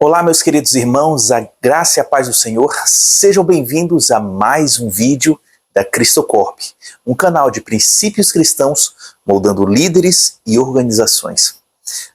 Olá, meus queridos irmãos, a graça e a paz do Senhor, sejam bem-vindos a mais um vídeo da Cristocorp, um canal de princípios cristãos moldando líderes e organizações.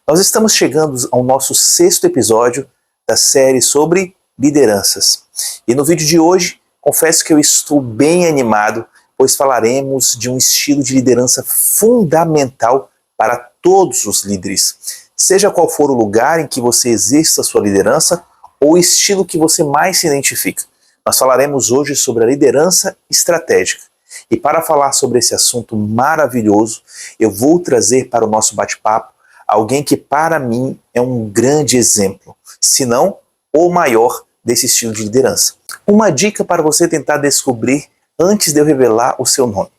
Nós estamos chegando ao nosso 6º episódio da série sobre lideranças. E no vídeo de hoje, confesso que eu estou bem animado, pois falaremos de um estilo de liderança fundamental para todos os líderes. Seja qual for o lugar em que você exerça a sua liderança ou o estilo que você mais se identifica. Nós falaremos hoje sobre a liderança estratégica. E para falar sobre esse assunto maravilhoso, eu vou trazer para o nosso bate-papo alguém que para mim é um grande exemplo, se não o maior desse estilo de liderança. Uma dica para você tentar descobrir antes de eu revelar o seu nome.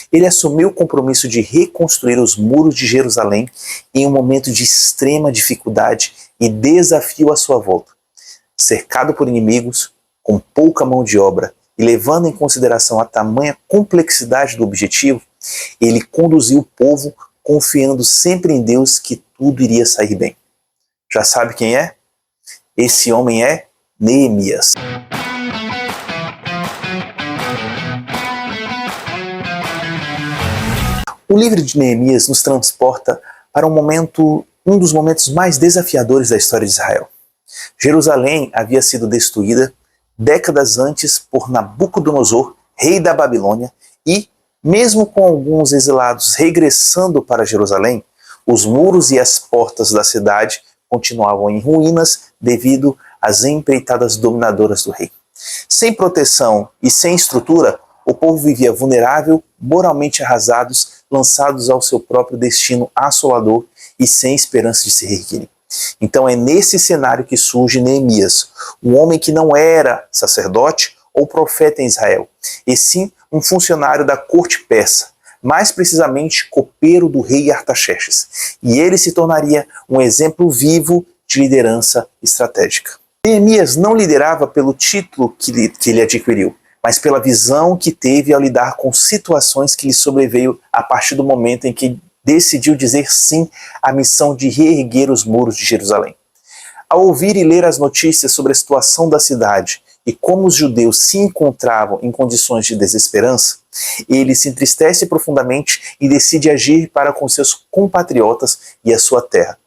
Ele assumiu o compromisso de reconstruir os muros de Jerusalém em um momento de extrema dificuldade e desafio à sua volta. Cercado por inimigos, com pouca mão de obra e levando em consideração a tamanha complexidade do objetivo, ele conduziu o povo confiando sempre em Deus que tudo iria sair bem. Já sabe quem é? Esse homem é Neemias. O livro de Neemias nos transporta para um dos momentos mais desafiadores da história de Israel. Jerusalém havia sido destruída décadas antes por Nabucodonosor, rei da Babilônia, e, mesmo com alguns exilados regressando para Jerusalém, os muros e as portas da cidade continuavam em ruínas devido às empreitadas dominadoras do rei. Sem proteção e sem estrutura, o povo vivia vulnerável, moralmente arrasados, lançados ao seu próprio destino assolador e sem esperança de se reerguerem. Então é nesse cenário que surge Neemias, um homem que não era sacerdote ou profeta em Israel, e sim um funcionário da corte persa, mais precisamente copeiro do rei Artaxerxes. E ele se tornaria um exemplo vivo de liderança estratégica. Neemias não liderava pelo título que ele adquiriu, mas pela visão que teve ao lidar com situações que lhe sobreveio a partir do momento em que decidiu dizer sim à missão de reerguer os muros de Jerusalém. Ao ouvir e ler as notícias sobre a situação da cidade e como os judeus se encontravam em condições de desesperança, ele se entristece profundamente e decide agir para com seus compatriotas e a sua terra.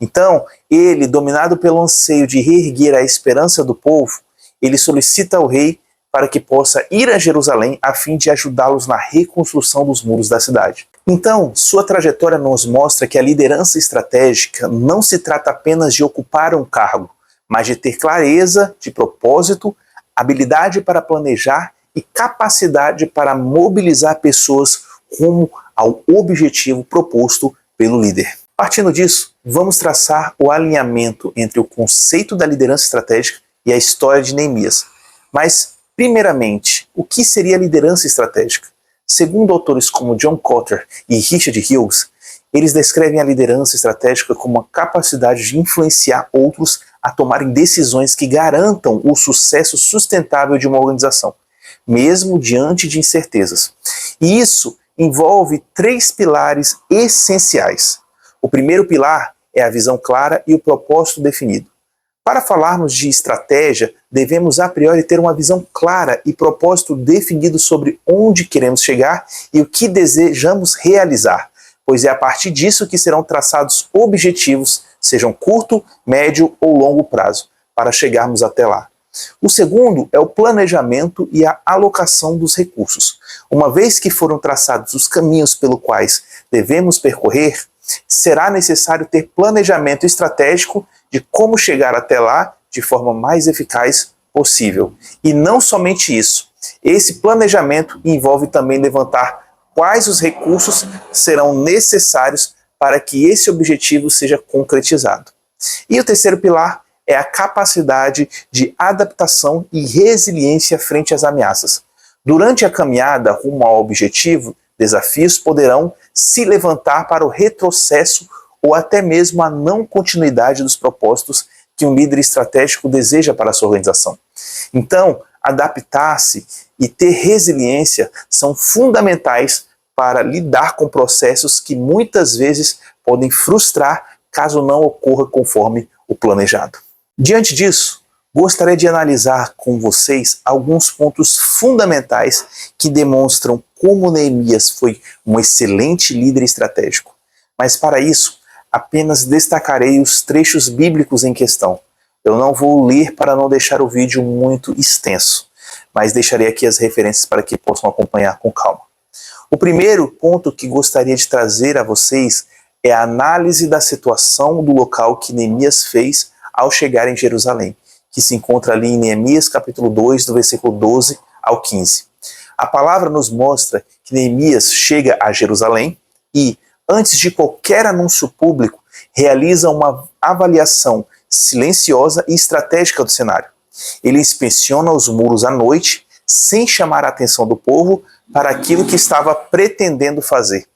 Então, ele, dominado pelo anseio de reerguer a esperança do povo, ele solicita ao rei para que possa ir a Jerusalém a fim de ajudá-los na reconstrução dos muros da cidade. Então, sua trajetória nos mostra que a liderança estratégica não se trata apenas de ocupar um cargo, mas de ter clareza de propósito, habilidade para planejar e capacidade para mobilizar pessoas rumo ao objetivo proposto pelo líder. Partindo disso, vamos traçar o alinhamento entre o conceito da liderança estratégica e a história de Neemias. Mas, primeiramente, o que seria a liderança estratégica? Segundo autores como John Kotter e Richard Hughes, eles descrevem a liderança estratégica como a capacidade de influenciar outros a tomarem decisões que garantam o sucesso sustentável de uma organização, mesmo diante de incertezas. E isso envolve 3 pilares essenciais. O primeiro pilar é a visão clara e o propósito definido. Para falarmos de estratégia, devemos a priori ter uma visão clara e propósito definido sobre onde queremos chegar e o que desejamos realizar, pois é a partir disso que serão traçados objetivos, sejam curto, médio ou longo prazo, para chegarmos até lá. O segundo é o planejamento e a alocação dos recursos. Uma vez que foram traçados os caminhos pelos quais devemos percorrer, será necessário ter planejamento estratégico de como chegar até lá de forma mais eficaz possível. E não somente isso, esse planejamento envolve também levantar quais os recursos serão necessários para que esse objetivo seja concretizado. E o terceiro pilar é a capacidade de adaptação e resiliência frente às ameaças. Durante a caminhada rumo ao objetivo, desafios poderão se levantar para o retrocesso ou até mesmo a não continuidade dos propósitos que um líder estratégico deseja para a sua organização. Então, adaptar-se e ter resiliência são fundamentais para lidar com processos que muitas vezes podem frustrar caso não ocorra conforme o planejado. Diante disso, gostaria de analisar com vocês alguns pontos fundamentais que demonstram como Neemias foi um excelente líder estratégico. Mas para isso, apenas destacarei os trechos bíblicos em questão. Eu não vou ler para não deixar o vídeo muito extenso, mas deixarei aqui as referências para que possam acompanhar com calma. O primeiro ponto que gostaria de trazer a vocês é a análise da situação do local que Neemias fez ao chegar em Jerusalém, que se encontra ali em Neemias capítulo 2, do versículo 12 ao 15. A palavra nos mostra que Neemias chega a Jerusalém e, antes de qualquer anúncio público, realiza uma avaliação silenciosa e estratégica do cenário. Ele inspeciona os muros à noite, sem chamar a atenção do povo para aquilo que estava pretendendo fazer.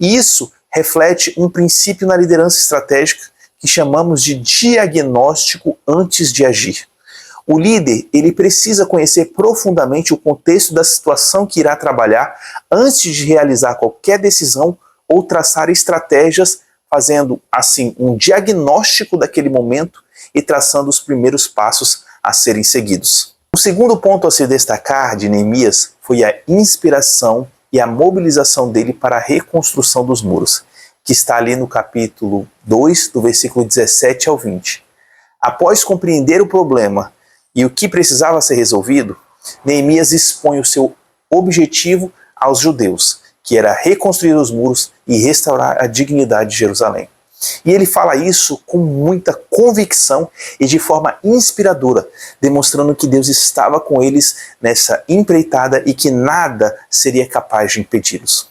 E isso reflete um princípio na liderança estratégica que chamamos de diagnóstico antes de agir. O líder, ele precisa conhecer profundamente o contexto da situação que irá trabalhar antes de realizar qualquer decisão ou traçar estratégias, fazendo assim um diagnóstico daquele momento e traçando os primeiros passos a serem seguidos. O segundo ponto a se destacar de Neemias foi a inspiração e a mobilização dele para a reconstrução dos muros, que está ali no capítulo 2, do versículo 17 ao 20. Após compreender o problema e o que precisava ser resolvido, Neemias expõe o seu objetivo aos judeus, que era reconstruir os muros e restaurar a dignidade de Jerusalém. E ele fala isso com muita convicção e de forma inspiradora, demonstrando que Deus estava com eles nessa empreitada e que nada seria capaz de impedi-los.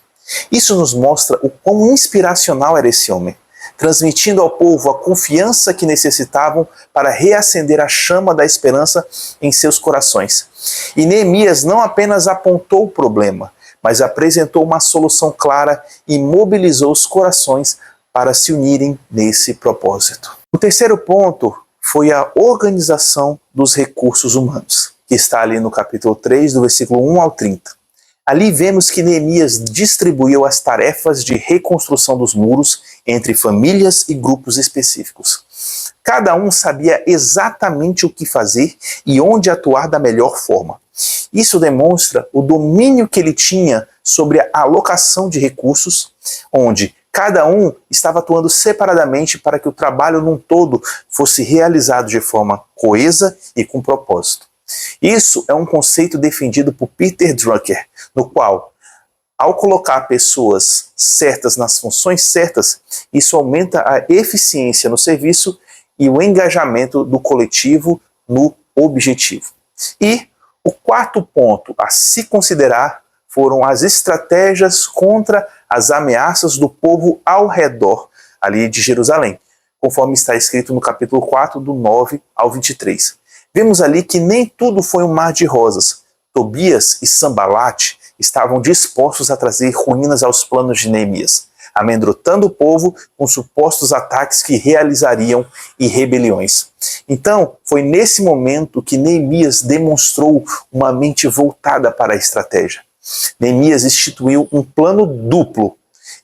Isso nos mostra o quão inspiracional era esse homem, transmitindo ao povo a confiança que necessitavam para reacender a chama da esperança em seus corações. E Neemias não apenas apontou o problema, mas apresentou uma solução clara e mobilizou os corações para se unirem nesse propósito. O terceiro ponto foi a organização dos recursos humanos, que está ali no capítulo 3, do versículo 1 ao 30. Ali vemos que Neemias distribuiu as tarefas de reconstrução dos muros entre famílias e grupos específicos. Cada um sabia exatamente o que fazer e onde atuar da melhor forma. Isso demonstra o domínio que ele tinha sobre a alocação de recursos, onde cada um estava atuando separadamente para que o trabalho num todo fosse realizado de forma coesa e com propósito. Isso é um conceito defendido por Peter Drucker, no qual, ao colocar pessoas certas nas funções certas, isso aumenta a eficiência no serviço e o engajamento do coletivo no objetivo. E o quarto ponto a se considerar foram as estratégias contra as ameaças do povo ao redor ali de Jerusalém, conforme está escrito no capítulo 4, do 9 ao 23. Vemos ali que nem tudo foi um mar de rosas. Tobias e Sambalate estavam dispostos a trazer ruínas aos planos de Neemias, amedrontando o povo com supostos ataques que realizariam e rebeliões. Então, foi nesse momento que Neemias demonstrou uma mente voltada para a estratégia. Neemias instituiu um plano duplo.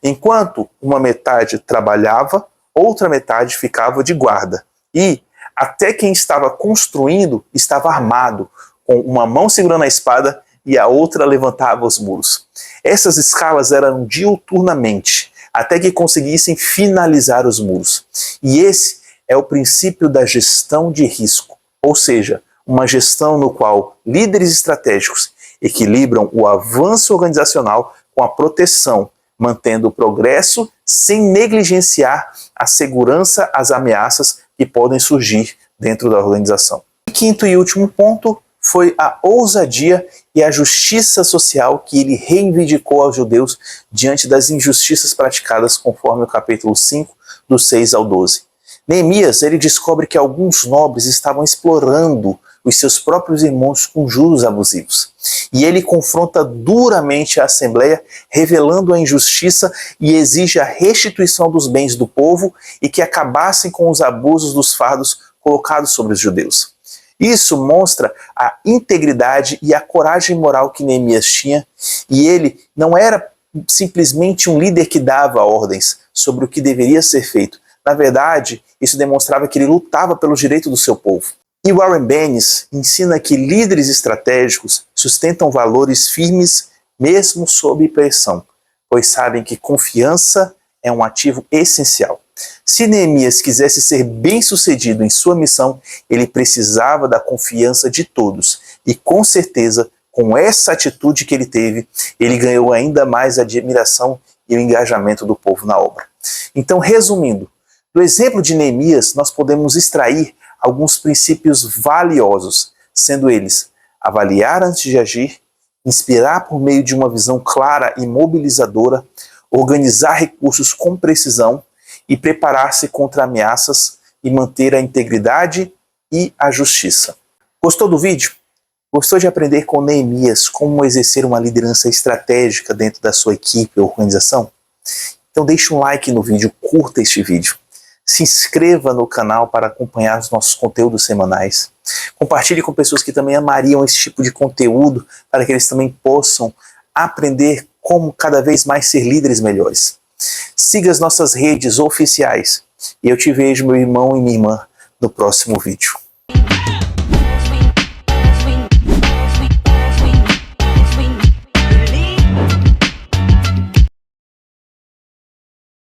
Enquanto uma metade trabalhava, outra metade ficava de guarda. E até quem estava construindo estava armado, com uma mão segurando a espada e a outra levantava os muros. Essas escalas eram diuturnamente, até que conseguissem finalizar os muros. E esse é o princípio da gestão de risco, ou seja, uma gestão no qual líderes estratégicos equilibram o avanço organizacional com a proteção, mantendo o progresso sem negligenciar a segurança às ameaças que podem surgir dentro da organização. E quinto e último ponto foi a ousadia e a justiça social que ele reivindicou aos judeus diante das injustiças praticadas, conforme o capítulo 5, do 6 ao 12. Neemias, ele descobre que alguns nobres estavam explorando os seus próprios irmãos com juros abusivos. E ele confronta duramente a Assembleia, revelando a injustiça e exige a restituição dos bens do povo e que acabassem com os abusos dos fardos colocados sobre os judeus. Isso mostra a integridade e a coragem moral que Neemias tinha, e ele não era simplesmente um líder que dava ordens sobre o que deveria ser feito, Na verdade, isso demonstrava que ele lutava pelos direitos do seu povo. E Warren Bennis ensina que líderes estratégicos sustentam valores firmes mesmo sob pressão, pois sabem que confiança é um ativo essencial. Se Neemias quisesse ser bem-sucedido em sua missão, ele precisava da confiança de todos. E com certeza, com essa atitude que ele teve, ele ganhou ainda mais a admiração e o engajamento do povo na obra. Então, resumindo, do exemplo de Neemias, nós podemos extrair alguns princípios valiosos, sendo eles avaliar antes de agir, inspirar por meio de uma visão clara e mobilizadora, organizar recursos com precisão e preparar-se contra ameaças e manter a integridade e a justiça. Gostou do vídeo? Gostou de aprender com Neemias como exercer uma liderança estratégica dentro da sua equipe ou organização? Então deixe um like no vídeo, curta este vídeo. Se inscreva no canal para acompanhar os nossos conteúdos semanais. Compartilhe com pessoas que também amariam esse tipo de conteúdo para que eles também possam aprender como cada vez mais ser líderes melhores. Siga as nossas redes oficiais e eu te vejo, meu irmão e minha irmã, no próximo vídeo.